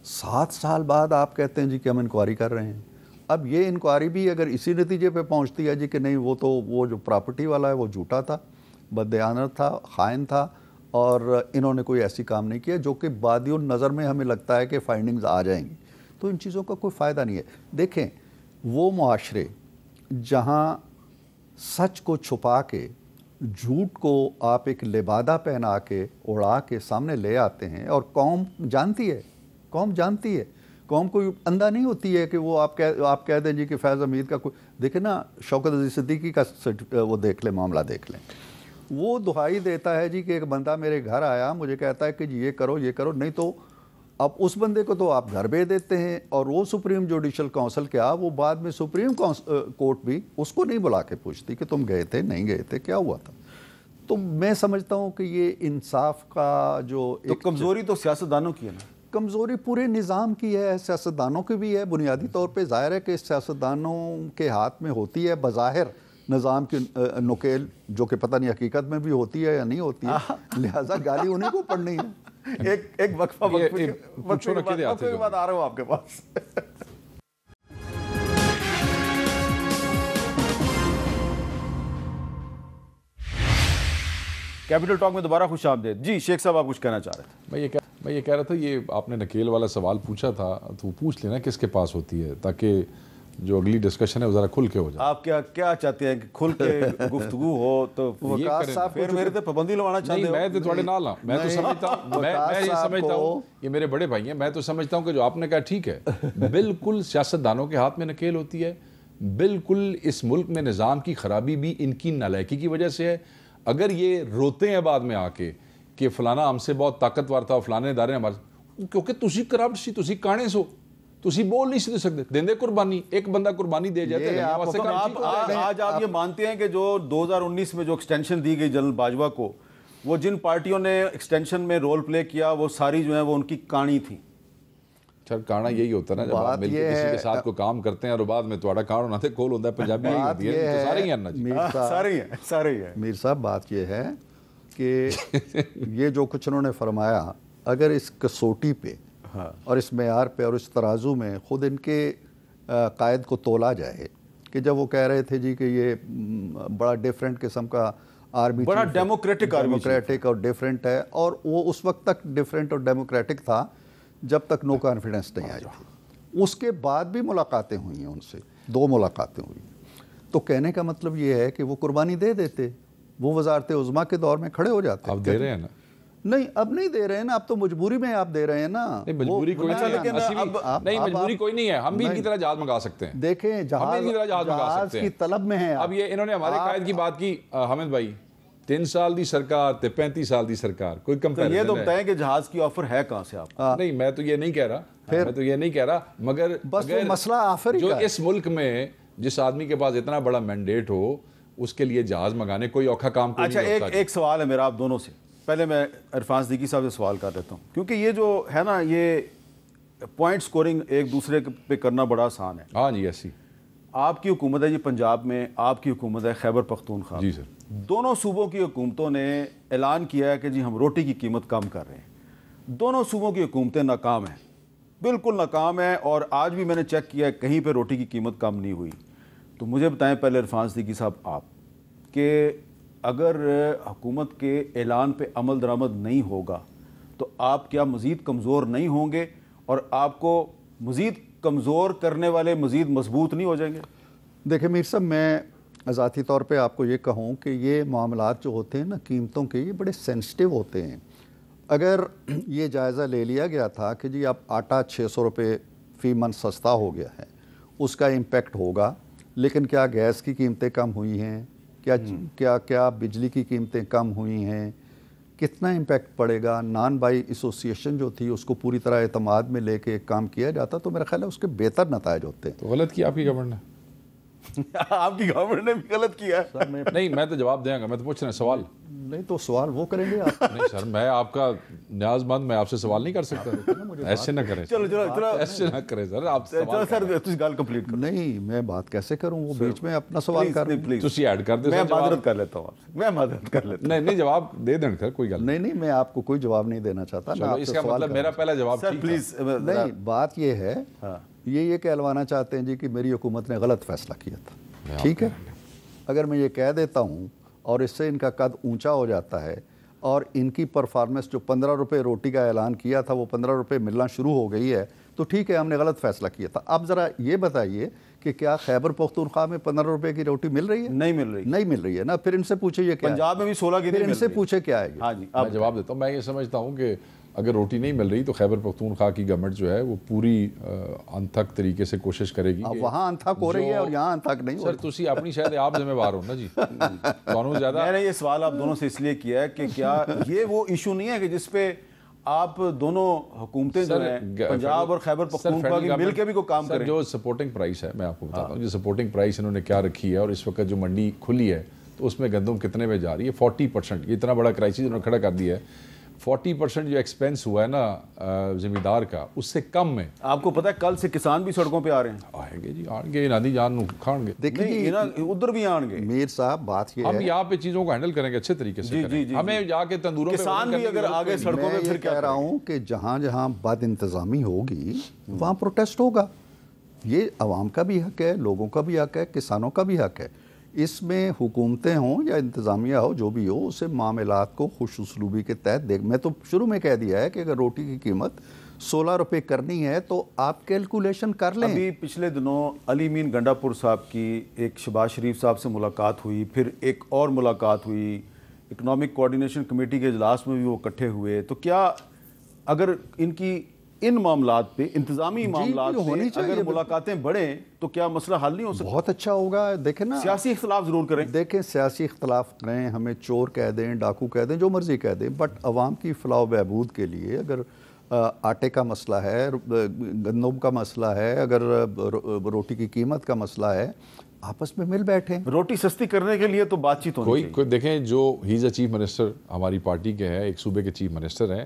7 سال بعد آپ کہتے ہیں جی کہ ہم انکوائری کر رہے ہیں۔ اب یہ انکوائری بھی اگر اسی نتیجے پہ پہنچتی ہے جی کہ نہیں، وہ جو پراپرٹی والا ہے وہ جھوٹا تھا، بددیانت تھا، خائن تھا، اور انہوں نے کوئی ایسی کام نہیں کیا، جو کہ بادی النظر میں ہمیں لگتا ہے کہ فائنڈنگز آ جائیں گی، تو ان چیزوں کا کوئی فائدہ نہیں ہے۔ دیکھیں، وہ معاشرے جہاں سچ کو چھپا کے، جھوٹ کو آپ ایک لبادہ پہنا کے اڑا کے سامنے لے آتے ہیں، اور قوم جانتی ہے، قوم کوئی اندھا نہیں ہوتی ہے کہ وہ آپ کہہ دیں جی کہ فیض حمید کا کوئی، دیکھیں نا شوکت عزیز صدیقی کا وہ دیکھ لیں، معاملہ دیکھ لیں، وہ دہائی دیتا ہے جی کہ ایک بندہ میرے گھر آیا، مجھے کہتا ہے کہ جی یہ کرو یہ کرو، نہیں تو اب اس بندے کو تو آپ گھر بھیج دیتے ہیں، اور وہ سپریم جوڈیشل کونسل کیا، وہ بعد میں سپریم کورٹ بھی اس کو نہیں بلا کے پوچھتی کہ تم گئے تھے نہیں گئے تھے، کیا ہوا تھا۔ تو میں سمجھتا ہوں کہ یہ انصاف کا جو کمزوری تو سیاستدانوں کی ہے نا، کمزوری پورے نظام کی ہے، سیاستدانوں کی بھی ہے۔ بنیادی طور پہ ظاہر ہے کہ سیاستدانوں کے ہاتھ میں ہوتی ہے بظاہر نظام کی نکیل، جو کہ پتہ نہیں حقیقت میں بھی ہوتی ہے یا نہیں ہوتی ہے، لہٰذا گالی انہیں کو پڑھنی ہے۔ ایک وقفہ کے بعد آ رہا ہوں آپ کے پاس۔ کیپٹل ٹاک میں دوبارہ خوش آمدید۔ جی شیخ صاحب، آپ کچھ کہنا چاہ رہے تھے؟ میں یہ کہہ رہا تھا، یہ آپ نے نکیل والا سوال پوچھا تھا تو پوچھ لینا کس کے پاس ہوتی ہے، تاکہ جو اگلی ڈسکشن ہے وہ ذرا کھل کے ہو جائے۔ آپ کیا چاہتے ہیں کہ کھل کے گفتگو ہو؟ تو پھر میرے تے پابندی لگانا چاہتے ہیں؟ میں تو تھوڑے نال ہوں، میں تو سمجھتا ہوں، میں یہ سمجھتا ہوں، یہ میرے بڑے بھائی ہیں، میں تو سمجھتا ہوں کہ جو آپ نے کہا ٹھیک ہے، بالکل سیاستدانوں کے ہاتھ میں نکیل ہوتی ہے، بالکل اس ملک میں نظام کی خرابی بھی ان کی نالائکی کی وجہ سے ہے۔ اگر یہ روتے ہیں بعد میں آ کے کہ فلانا ہم سے بہت طاقتور تھا، فلانے ادارے ہمارے، کیونکہ تسی کرپٹ سی، تسی کانے سو، تسی بول نہیں دے سکتے، دیندے قربانی، ایک بندہ قربانی دے جاتے ہیں۔ آج آپ یہ مانتے ہیں کہ جو 2019 میں جو ایکسٹینشن دی گئی جنرل باجوہ کو، وہ جن پارٹیوں نے ایکسٹینشن میں رول پلے کیا، وہ ساری جو ہیں وہ ان کی کہانی تھی؟ سر کہنا یہی ہوتا ہے نا جب آپ مل کے کسی کے ساتھ کو کام کرتے ہیں اور بعد میں تھوڑا کہنا ہوتا ہے کول ہوتا ہے پنجابی یہی ہوتی ہے تو سارے ہی ہیں نا جی سارے ہی ہیں میر صاحب بات یہ ہے کہ یہ جو کچھ انہوں نے فرمایا اگر اس کسوٹی پہ اور اس معیار پہ اور اس ترازو میں خود ان کے قائد کو تولا جائے کہ جب وہ کہہ رہے تھے جی کہ یہ بڑا ڈیفرنٹ قسم کا آرمی بڑا ڈیموکریٹک اور ڈیفرنٹ ہے اور وہ اس وقت تک ڈیفرنٹ اور ڈیموکریٹک تھا جب تک نو کانفیڈنس نہیں آئی تھی. اس کے بعد بھی ملاقاتیں ہوئی ہیں ان سے 2 ملاقاتیں ہوئی. تو کہنے کا مطلب یہ ہے کہ وہ قربانی دے دیتے, وہ وزارت عظمیٰ کے دور میں کھڑے ہو جاتے. اب دے رہے ہیں نا؟ نہیں اب نہیں دے رہے ہیں نا, اب تو مجبوری میں آپ دے رہے ہیں نا. مجبوری کوئی نہیں, مجبوری کوئی نہیں ہے, ہم بھی ان کی طرح جہاز منگا سکتے ہیں. دیکھیں جہاز کی طلب میں ہیں. اب یہ انہوں نے ہمارے قائد کی بات کی حامد بھائی 3 سال دی سرکار تے 35 سال دی سرکار, کوئی کمپیریزن یہ تو بتائیں کہ جہاز کی آفر ہے کہاں سے آپ؟ نہیں میں تو یہ نہیں کہہ رہا, مگر بس وہ مسئلہ آفر جو اس ملک میں جس آدمی کے پاس اتنا بڑا مینڈیٹ ہو اس کے لیے جہاز منگانے کوئی اوکھا کام کوئی نہیں ہوتا. اچھا ایک سوال ہے میرا آپ دونوں سے, پہلے میں عرفان صدیقی صاحب سے سوال کر دیتا ہوں کیونکہ یہ جو ہے نا یہ پوائنٹ سکورنگ ایک دوسرے پہ کرنا بڑا آسان ہے. ہاں جی ایسی آپ کی حکومت ہے جی پنجاب میں, آپ کی حکومت ہے خیبر پختونخوا. جی سر. دونوں صوبوں کی حکومتوں نے اعلان کیا ہے کہ جی ہم روٹی کی قیمت کم کر رہے ہیں. دونوں صوبوں کی حکومتیں ناکام ہیں, بالکل ناکام ہیں, اور آج بھی میں نے چیک کیا ہے کہیں پہ روٹی کی قیمت کم نہیں ہوئی. تو مجھے بتائیں پہلے عرفان صدیقی صاحب آپ کہ اگر حکومت کے اعلان پہ عمل درآمد نہیں ہوگا تو آپ کیا مزید کمزور نہیں ہوں گے, اور آپ کو مزید کمزور کرنے والے مزید مضبوط نہیں ہو جائیں گے؟ دیکھیں میر صاحب میں ذاتی طور پہ آپ کو یہ کہوں کہ یہ معاملات جو ہوتے ہیں نا قیمتوں کے, یہ بڑے سینسٹیو ہوتے ہیں. اگر یہ جائزہ لے لیا گیا تھا کہ جی اب آٹا 600 روپے فی من سستا ہو گیا ہے, اس کا امپیکٹ ہوگا, لیکن کیا گیس کی قیمتیں کم ہوئی ہیں, کیا بجلی کی قیمتیں کم ہوئی ہیں, کتنا امپیکٹ پڑے گا؟ نان بائی ایسوسیشن جو تھی اس کو پوری طرح اعتماد میں لے کے کام کیا جاتا تو میرا خیال ہے اس کے بہتر نتائج ہوتے ہیں. تو غلط کیا آپ کی گورنمنٹ نے؟ آپ کی گورنمنٹ نے بھی غلط کیا ہے. نہیں میں تو جواب دیں گا, میں تو پوچھ رہا ہوں سوال. نہیں تو سوال وہ کریں گے آپ. نہیں سر میں آپ کا نیاز مند, میں آپ سے سوال نہیں کر سکتا. ایسے نہ کریں, ایسے نہ کریں سر. آپ سر گل کمپلیٹ کرو. نہیں میں بات کیسے کروں, وہ بیچ میں اپنا سوال کر رہے ہیں. تسی ایڈ کر دیں. میں معذرت کر لیتا ہوں, میں معذرت کر لیتا ہوں. نہیں جواب دے دیں سر, کوئی گل نہیں. میں آپ کو کوئی جواب نہیں دینا چاہتا. اس کا مطلب میرا پہلا جواب سر پلیز. نہیں بات یہ ہے, یہ کہلوانا چاہتے ہیں جی کہ میری حکومت نے غلط فیصلہ کیا تھا. ٹھیک ہے, اگر میں یہ کہہ دیتا ہوں اور اس سے ان کا قد اونچا ہو جاتا ہے اور ان کی پرفارمنس جو 15 روپے روٹی کا اعلان کیا تھا وہ 15 روپے ملنا شروع ہو گئی ہے, تو ٹھیک ہے ہم نے غلط فیصلہ کیا تھا. اب ذرا یہ بتائیے کہ کیا خیبر پختونخوا میں 15 روپے کی روٹی مل رہی ہے؟ نہیں مل رہی ہے نا. پھر ان سے پوچھے یہ کیا ہے. پنجاب میں بھی 16 کی, پھر ان سے پوچھے کیا ہے. ہاں جی میں جواب دیتا ہوں. میں یہ سمجھتا ہوں کہ اگر روٹی نہیں مل رہی تو خیبر پختونخوا کی گورنمنٹ جو ہے وہ پوری انتھک طریقے سے کوشش کرے گی. وہاں انتھک ہو رہی ہے اور یہاں انتھک نہیں ہو رہی. سر تسی اپنی شاید آپ ذمہ وار ہو نا جی. زیادہ میں نے یہ سوال آپ دونوں سے اس لیے کیا ہے کہ کیا یہ وہ ایشو نہیں ہے کہ جس پہ آپ دونوں حکومتیں جو ہیں پنجاب اور خیبر پختونخوا کی مل کے بھی کوئی کام کریں؟ جو سپورٹنگ پرائس ہے میں آپ کو بتاتا ہوں, جو سپورٹنگ پرائس انہوں نے کیا رکھی ہے اور اس وقت جو منڈی کھلی ہے تو اس میں گندم کتنے میں جا رہی ہے؟ 40%. یہ اتنا بڑا کرائسس انہوں نے کھڑا کر دیا ہے. 40% جو ایکسپینس ہوا ہے نا زمیندار کا, اس سے کم میں. آپ کو پتہ ہے کل سے کسان بھی سڑکوں پہ آ رہے ہیں. آئیں گے جی, آئیں گے, نادی جان کھان گے. دیکھیں ادھر بھی آئیں گے. میر صاحب بات یہ ہے ہم یہاں پہ چیزوں کو ہینڈل کریں گے اچھے طریقے سے. ہمیں جا کے تندوروں پہ کسان بھی اگر آگے سڑکوں پہ پھر کہہ رہا ہوں کہ جہاں جہاں بد انتظامی ہوگی وہاں پروٹیسٹ ہوگا. یہ عوام کا بھی حق ہے, لوگوں کا بھی حق ہے, کسانوں کا بھی حق ہے. اس میں حکومتیں ہوں یا انتظامیہ ہو جو بھی ہو, اسے معاملات کو خوش اسلوبی کے تحت دیکھ. میں تو شروع میں کہہ دیا ہے کہ اگر روٹی کی قیمت 16 روپے کرنی ہے تو آپ کیلکولیشن کر لیں. ابھی پچھلے دنوں علی مین گنڈا پور صاحب کی ایک شہباز شریف صاحب سے ملاقات ہوئی, پھر ایک اور ملاقات ہوئی, اکنامک کوارڈینیشن کمیٹی کے اجلاس میں بھی وہ اکٹھے ہوئے. تو کیا اگر ان معاملات پہ انتظامی معاملات پہ اگر ملاقاتیں بڑھیں تو کیا مسئلہ حل نہیں ہو سکتا؟ بہت اچھا ہوگا. دیکھیں نا, سیاسی اختلاف ضرور کریں. دیکھیں سیاسی اختلاف کریں, ہمیں چور کہہ دیں, ڈاکو کہہ دیں, جو مرضی کہہ دیں, بٹ عوام کی فلاح و بہبود کے لیے اگر آٹے کا مسئلہ ہے, گندم کا مسئلہ ہے, اگر روٹی کی قیمت کا مسئلہ ہے, آپس میں مل بیٹھیں. روٹی سستی کرنے کے لیے تو بات چیت ہونی چاہیے. کوئی دیکھیں جو ہی از اے چیف منسٹر ہماری پارٹی کے ہیں, ایک صوبے کے چیف منسٹر ہیں,